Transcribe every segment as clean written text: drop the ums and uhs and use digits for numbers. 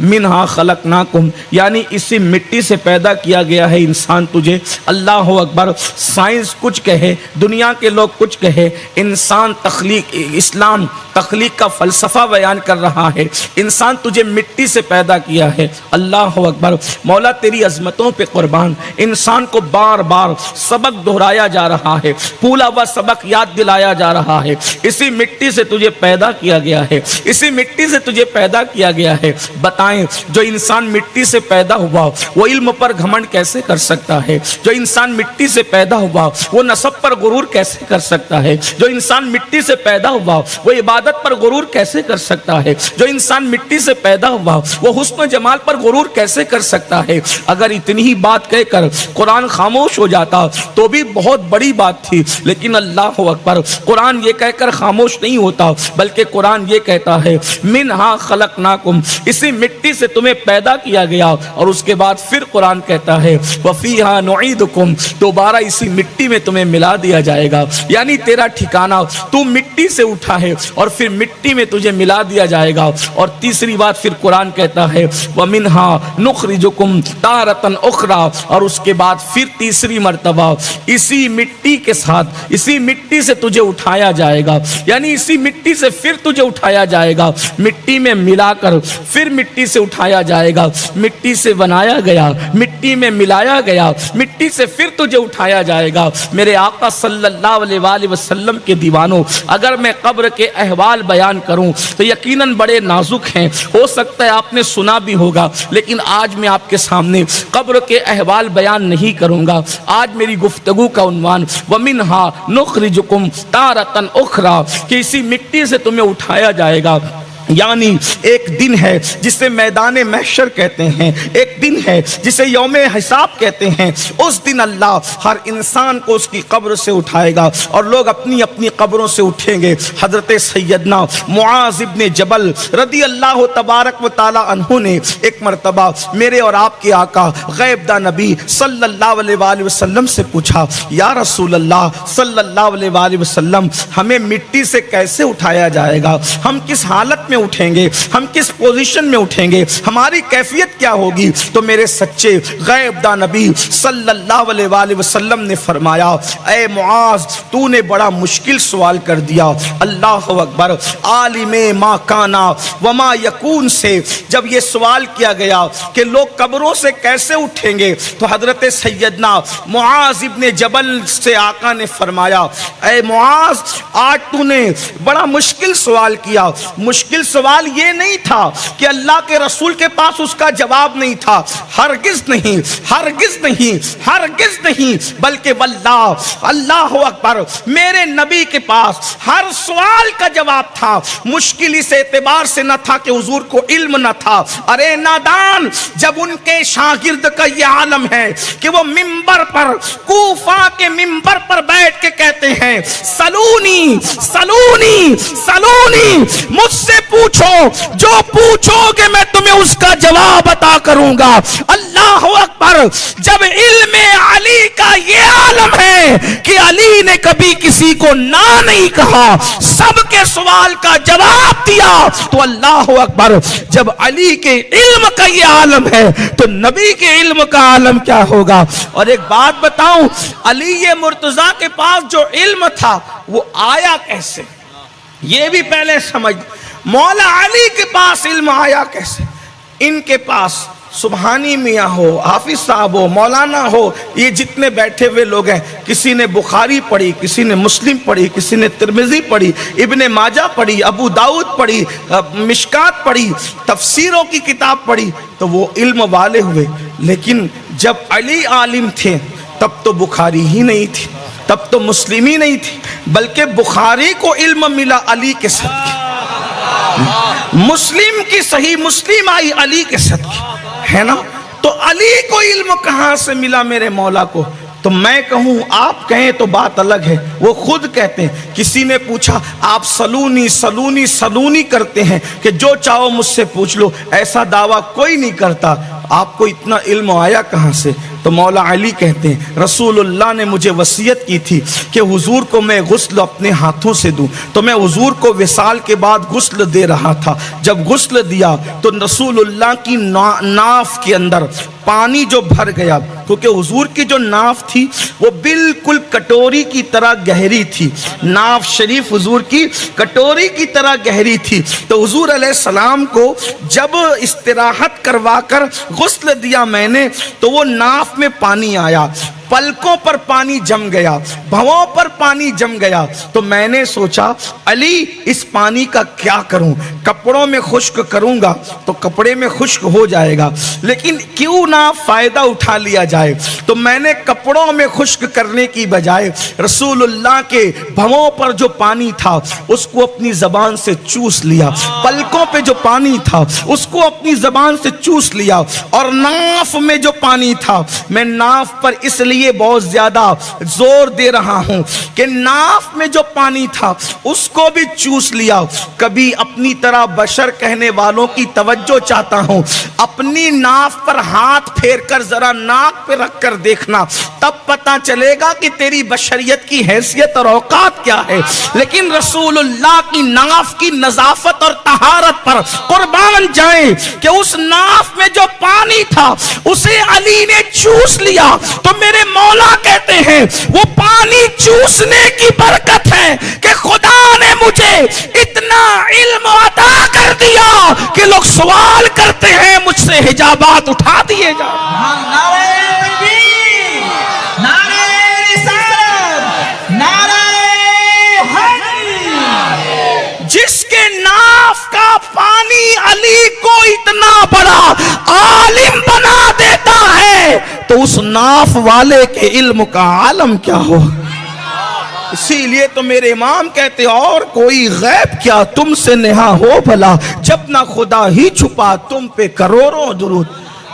منہا خلقناکم یعنی اسی مٹی سے پیدا کیا گیا ہے انسان تجھے. اللہ اکبر. سائنس کچھ کہے, دنیا کے لوگ کچھ کہے, انسان تخلیق, اسلام تخلیق کا فلسفہ بیان کر رہا ہے. انسان تجھے مٹی سے پیدا کیا ہے. اللہ اکبر. مولا تیری عظمتوں پہ قربان. انسان کو بار بار سبق دہرایا جا رہا ہے, پھولا ہوا سبق یاد دلایا جا رہا ہے. اسی مٹی سے تجھے پیدا کیا گیا ہے, اسی مٹی سے تجھے پیدا کیا گیا ہے. بتائیں جو انسان مٹی سے پیدا ہوا وہ علم پر گھمنڈ کیسے کر سکتا ہے؟ جو انسان مٹی سے پیدا ہوا وہ نسب پر غرور کیسے کر سکتا ہے؟ جو انسان مٹی سے پیدا ہوا وہ عبادت پر غرور کیسے کر سکتا ہے؟ جو انسان مٹی سے پیدا ہوا وہ حسن و جمال پر غرور کیسے کر سکتا ہے؟ اگر اتنی ہی بات کہہ کر قرآن خاموش ہو جاتا تو بھی بہت بڑی بات تھی, لیکن اللہ اکبر قرآن یہ کہہ کر خاموش نہیں ہوتا, بلکہ قرآن یہ کہتا ہے منہا خلقناکم, اسی مٹی سے تمہیں پیدا کیا گیا. اور اس کے بعد پھر قرآن کہتا ہے وفیہا نعیدکم, دوبارہ اسی مٹی میں تمہیں ملا دیا جائے گا. یعنی تیرا ٹھکانہ تو مٹی سے اٹھا ہے اور پھر مٹی میں تجھے ملا دیا جائے گا. اور تیسری بات پھر قرآن کہتا ہے ومنہا نخرجکم تارۃ اخری, اور اس کے بعد پھر تیسری مرتبہ اسی مٹی کے ساتھ, اسی مٹی سے تجھے اٹھایا جائے گا. یعنی اسی مٹی سے پھر تجھے اٹھایا جائے گا, مٹی میں ملا کر پھر مٹی سے اٹھایا جائے گا. مٹی سے بنایا گیا, مٹی میں ملایا گیا, مٹی سے پھر تجھے اٹھایا جائے گا. میرے آقا صلی اللہ علیہ وآلہ وسلم کے دیوانوں, اگر میں قبر کے احوال بیان کروں تو یقیناً بڑے نازک ہیں, ہو سکتا ہے آپ نے سنا بھی ہوگا, لیکن آج میں آپ کے سامنے قبر کے احوال بیان نہیں کروں گا. آج میری گفتگو کا عنوان وَمِنْهَا نُخْرِجُكُمْ تَارَةً أُخْرَى, کہ اسی مٹی سے تمہیں اٹھایا جائے گا. یعنی ایک دن ہے جسے میدان محشر کہتے ہیں, ایک دن ہے جسے یوم حساب کہتے ہیں. اس دن اللہ ہر انسان کو اس کی قبر سے اٹھائے گا اور لوگ اپنی اپنی قبروں سے اٹھیں گے. حضرت سیدنا معاذ ابن جبل رضی اللہ تبارک و تعالی عنہ نے ایک مرتبہ میرے اور آپ کے آقا غیب داں نبی صلی اللہ علیہ وآلہ وسلم سے پوچھا, یا رسول اللہ صلی اللہ علیہ وآلہ وسلم, ہمیں مٹی سے کیسے اٹھایا جائے گا؟ ہم کس حالت میں اٹھیں گے؟ ہم کس پوزیشن میں اٹھیں گے؟ ہماری کیفیت کیا ہوگی؟ تو میرے سچے غیب داں نبی صلی اللہ علیہ وآلہ وسلم نے فرمایا, اے معاذ تو نے بڑا مشکل سوال کر دیا. اللہ اکبر. عالم ما کانا وما یکون سے جب یہ سوال کیا گیا کہ لوگ قبروں سے کیسے اٹھیں گے, تو حضرت سیدنا معاذ ابن جبل سے آقا نے فرمایا, اے معاذ آج تو نے بڑا مشکل سوال کیا. مشکل سوال یہ نہیں تھا کہ اللہ کے رسول کے پاس اس کا جواب نہیں تھا, ہرگز نہیں, ہرگز نہیں, ہرگز نہیں, بلکہ واللہ اللہ اکبر میرے نبی کے پاس ہر سوال کا جواب تھا. مشکل اس اعتبار سے نہ تھا کہ حضور کو علم نہ تھا. ارے نادان, جب ان کے شاگرد کا یہ عالم ہے کہ وہ منبر پر, کوفہ کے منبر پر بیٹھ کے کہتے ہیں سلونی سلونی سلونی, مجھ سے پوچھو, جو پوچھو گے میں تمہیں اس کا جواب عطا کروں گا. اللہ اکبر. جب علم علی کا یہ عالم ہے کہ علی نے کبھی کسی کو نہ نہیں کہا, سب کے سوال کا جواب دیا, تو اللہ اکبر. جب علی کے علم کا یہ عالم ہے تو نبی کے علم کا عالم کیا ہوگا؟ اور ایک بات بتاؤں, علی مرتضیٰ کے پاس جو علم تھا وہ آیا کیسے, یہ بھی پہلے سمجھ. مولا علی کے پاس علم آیا کیسے؟ ان کے پاس سبحانی میاں ہو, حافظ صاحب ہو, مولانا ہو, یہ جتنے بیٹھے ہوئے لوگ ہیں, کسی نے بخاری پڑھی, کسی نے مسلم پڑھی, کسی نے ترمذی پڑھی, ابن ماجہ پڑھی, ابو داؤد پڑھی, مشکات پڑھی, تفسیروں کی کتاب پڑھی, تو وہ علم والے ہوئے. لیکن جب علی عالم تھے تب تو بخاری ہی نہیں تھی, تب تو مسلم ہی نہیں تھی, بلکہ بخاری کو علم ملا علی کے صدقے, مسلم کی صحیح مسلم آئی علی کے صدقے, ہے نا. تو علی کو علم کہاں سے ملا میرے مولا کو؟ تو میں کہوں, آپ کہیں تو بات الگ ہے, وہ خود کہتے ہیں. کسی نے پوچھا آپ سلونی سلونی سلونی کرتے ہیں کہ جو چاہو مجھ سے پوچھ لو, ایسا دعویٰ کوئی نہیں کرتا. آپ کو اتنا علم آیا کہاں سے؟ تو مولا علی کہتے ہیں رسول اللہ نے مجھے وصیت کی تھی کہ حضور کو میں غسل اپنے ہاتھوں سے دوں، تو میں حضور کو وصال کے بعد غسل دے رہا تھا۔ جب غسل دیا تو رسول اللہ کی ناف کے اندر پانی جو بھر گیا، کیونکہ حضور کی جو ناف تھی وہ بالکل کٹوری کی طرح گہری تھی، ناف شریف حضور کی کٹوری کی طرح گہری تھی، تو حضور علیہ السلام کو جب استراحت کروا کر غسل دیا میں نے تو وہ ناف میں پانی آیا، پلکوں پر پانی جم گیا، بھووں پر پانی جم گیا، تو میں نے سوچا علی اس پانی کا کیا کروں، کپڑوں میں خشک کروں گا تو کپڑے میں خشک ہو جائے گا، لیکن کیوں نہ فائدہ اٹھا لیا جائے، تو میں نے کپڑوں میں خشک کرنے کی بجائے رسول اللہ کے بھووں پر جو پانی تھا اس کو اپنی زبان سے چوس لیا، پلکوں پہ جو پانی تھا اس کو اپنی زبان سے چوس لیا، اور ناف میں جو پانی تھا میں ناف پر اس لیے بہت زیادہ زور دے رہا ہوں کہ ناف میں جو پانی تھا اس کو بھی چوس لیا۔ کبھی اپنی طرح بشر کہنے والوں کی توجہ چاہتا ہوں، اپنی ناف پر ہاتھ پھیر کر ذرا ناک پہ رکھ کر دیکھنا، تب پتا چلے گا کہ تیری بشریت کی حیثیت اور اوقات کیا ہے۔ لیکن رسول اللہ کی ناف کی نظافت اور طہارت پر قربان جائیں کہ اس ناف میں جو پانی تھا اسے علی نے چوس لیا، تو میرے مولا کہتے ہیں وہ پانی چوسنے کی برکت ہے کہ خدا نے مجھے اتنا علم عطا کر دیا کہ لوگ سوال کرتے ہیں مجھ سے حجابات اٹھا دیے جا۔ جس کے ناف کا پانی علی کو اتنا بڑا عالم بنا دیتا ہے تو اس ناف والے کے علم کا عالم کیا ہو۔ اسی لیے تو میرے امام کہتے اور کوئی غیب کیا تم سے نہا ہو بھلا، جب نہ خدا ہی چھپا تم پہ کروڑوں درود۔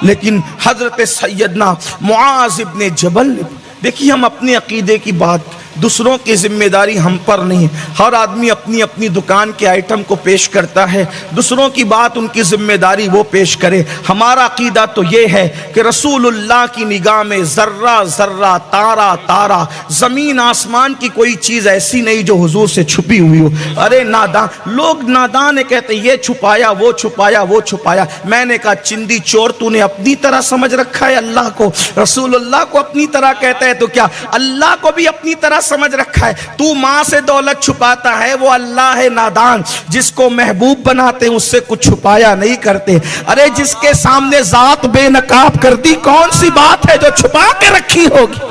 لیکن حضرت سیدنا معاذ ابن جبل نے دیکھیے، ہم اپنے عقیدے کی بات، دوسروں کی ذمہ داری ہم پر نہیں، ہر آدمی اپنی اپنی دکان کے آئٹم کو پیش کرتا ہے، دوسروں کی بات ان کی ذمہ داری وہ پیش کرے۔ ہمارا عقیدہ تو یہ ہے کہ رسول اللہ کی نگاہ میں ذرہ ذرہ، تارا تارا، زمین آسمان کی کوئی چیز ایسی نہیں جو حضور سے چھپی ہوئی ہو۔ ارے نادان لوگ، نادان کہتے یہ چھپایا وہ چھپایا وہ چھپایا، میں نے کہا چندی چور تو نے اپنی طرح سمجھ رکھا ہے اللہ کو، رسول اللہ کو اپنی طرح کہتا ہے تو کیا اللہ کو بھی اپنی طرح سمجھ رکھا ہے؟ تو ماں سے دولت چھپاتا ہے، وہ اللہ ہے نادان، جس کو محبوب بناتے ہیں اس سے کچھ چھپایا نہیں کرتے۔ ارے جس کے سامنے ذات بے نقاب کر دی، کون سی بات ہے جو چھپا کے رکھی ہوگی؟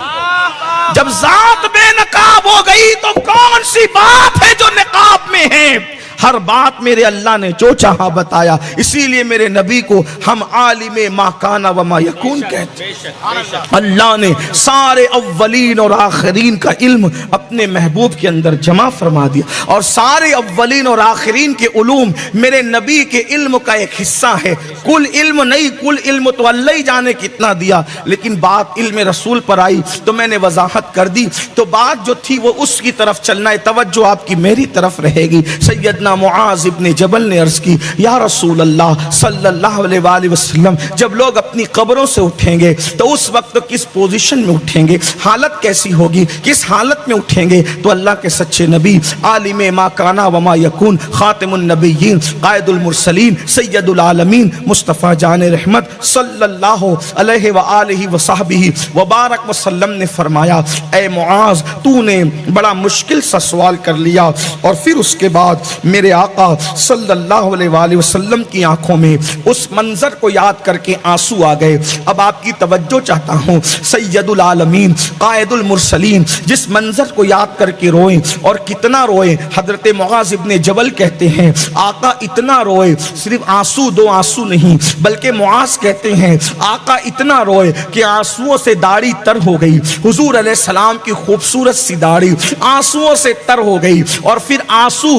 جب ذات بے نقاب ہو گئی تو کون سی بات ہے جو نقاب میں ہے؟ ہر بات میرے اللہ نے جو چاہا بتایا، اسی لیے میرے نبی کو ہم عالم ما کان و ما یکون کہتے ہیں۔ اللہ نے سارے اولین اور آخرین کا علم اپنے محبوب کے اندر جمع فرما دیا، اور سارے اولین اور آخرین کے علوم میرے نبی کے علم کا ایک حصہ ہے۔ کل علم نہیں، کل علم تو اللہ ہی جانے کتنا دیا، لیکن بات علم رسول پر آئی تو میں نے وضاحت کر دی، تو بات جو تھی وہ اس کی طرف چلنا ہے، توجہ آپ کی میری طرف رہے گی۔ سیدنا معاذ ابن جبل نے عرض کی، یا رسول اللہ صلی اللہ علیہ وآلہ وسلم، جب لوگ اپنی قبروں سے اٹھیں گے تو اس وقت کس پوزیشن میں اٹھیں گے، حالت کیسی ہوگی، کس حالت میں اٹھیں گے؟ تو اللہ کے سچے نبی، عالم ما کانا وما یکون، خاتم النبیین، قائد المرسلین، سید العالمین، مصطفیٰ جان رحمت صلی اللہ علیہ وآلہ وصحبہ وبارک وسلم نے فرمایا، اے معاذ تو نے بڑا مشکل سا سوال کر لیا، اور پھر اس کے بعد میرے آقا صلی اللہ علیہ وآلہ وسلم کی آنکھوں میں اس منظر کو یاد کر کے آنسو آ گئے۔ اب آپ کی توجہ چاہتا ہوں، سید العالمین، قائد المرسلین جس منظر کو یاد کر کے روئیں، اور کتنا روئے۔ حضرت معاذ ابن جبل کہتے ہیں آقا اتنا روئے، صرف آنسو دو آنسو نہیں، بلکہ معاذ کہتے ہیں آقا اتنا روئے کہ آنسوؤں سے داڑھی تر ہو گئی، حضور علیہ السلام کی خوبصورت سی داڑھی آنسوؤں سے تر ہو گئی، اور پھر آنسو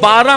12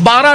12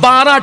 12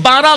12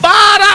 12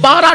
12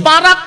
12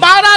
12